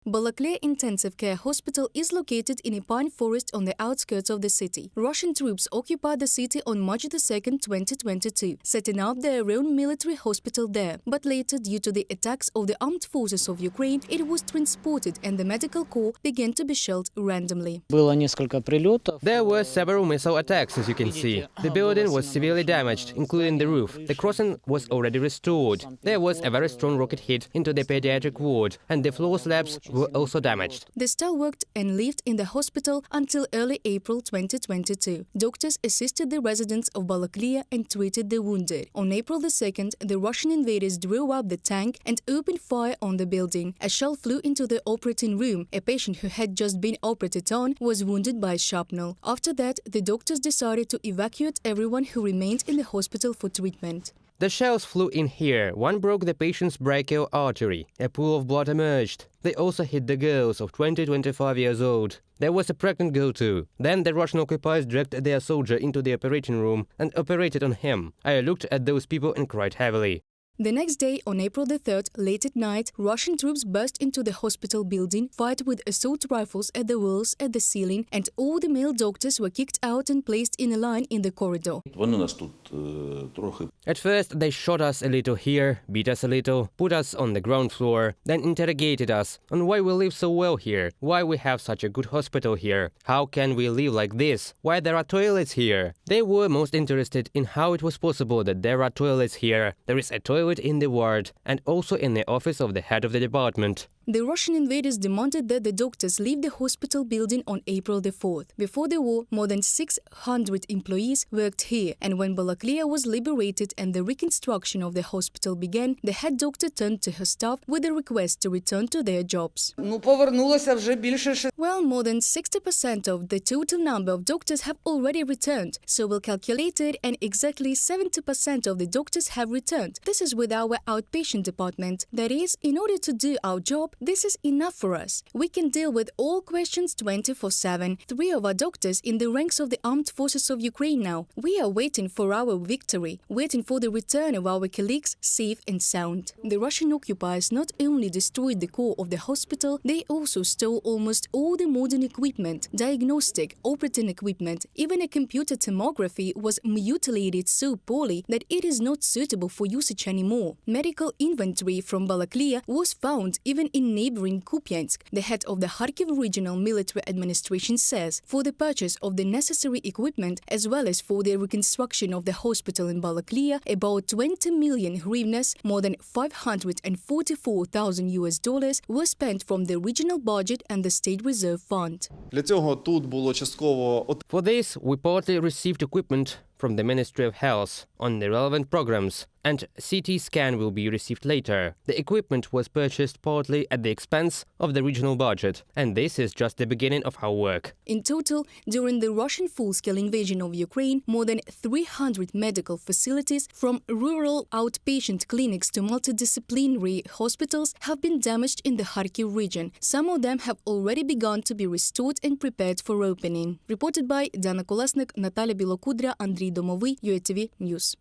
Balakliia Intensive Care Hospital is located in a pine forest on the outskirts of the city. Russian troops occupied the city on March 2, 2022, setting up their own military hospital there. But later, due to the attacks of the armed forces of Ukraine, it was transported and the medical corps began to be shelled randomly. There were several missile attacks, as you can see. The building was severely damaged, including the roof. The crossing was already restored. There was a very strong rocket hit into the pediatric ward, and the floor slabs were also damaged. The staff worked and lived in the hospital until early April 2022. Doctors assisted the residents of Balakliia and treated the wounded. On April 2nd, the Russian invaders drove up the tank and opened fire on the building. A shell flew into the operating room. A patient who had just been operated on was wounded by shrapnel. After that, the doctors decided to evacuate everyone who remained in the hospital for treatment. The shells flew in here. One broke the patient's brachial artery. A pool of blood emerged. They also hit the girls of 20-25 years old. There was a pregnant girl too. Then the Russian occupiers dragged their soldier into the operating room and operated on him. I looked at those people and cried heavily. The next day, on April 3rd, late at night, Russian troops burst into the hospital building, fired with assault rifles at the walls, at the ceiling, and all the male doctors were kicked out and placed in a line in the corridor. At first, they shot us a little here, beat us a little, put us on the ground floor, then interrogated us on why we live so well here, why we have such a good hospital here, how can we live like this, why there are toilets here. They were most interested in how it was possible that there are toilets here. There is a toilet in the ward and also in the office of the head of the department. The Russian invaders demanded that the doctors leave the hospital building on April 4th. Before the war, more than 600 employees worked here, and when Balakliia was liberated and the reconstruction of the hospital began, the head doctor turned to her staff with a request to return to their jobs. Well, more than 60% of the total number of doctors have already returned, so we'll calculate it, and exactly 70% of the doctors have returned. This is with our outpatient department. That is, in order to do our job, this is enough for us. We can deal with all questions 24/7. 3 of our doctors in the ranks of the armed forces of Ukraine now. We are waiting for our victory, waiting for the return of our colleagues safe and sound. The Russian occupiers not only destroyed the core of the hospital, they also stole almost all the modern equipment, diagnostic, operating equipment. Even a computer tomography was mutilated so poorly that it is not suitable for usage anymore. Medical inventory from Balakliia was found even in neighboring Kupiansk. The head of the Kharkiv Regional Military Administration says for the purchase of the necessary equipment as well as for the reconstruction of the hospital in Balakliia, about 20 million hryvnias, more than $544,000 were spent from the regional budget and the State Reserve Fund. For this, we partly received equipment from the Ministry of Health on the relevant programs, and CT scan will be received later. The equipment was purchased partly at the expense of the regional budget, and this is just the beginning of our work. In total, during the Russian full-scale invasion of Ukraine, more than 300 medical facilities, from rural outpatient clinics to multidisciplinary hospitals, have been damaged in the Kharkiv region. Some of them have already begun to be restored and prepared for opening. Reported by Dana Kolesnik, Natalia Bilokudrya, Andriy Domovy, UATV News.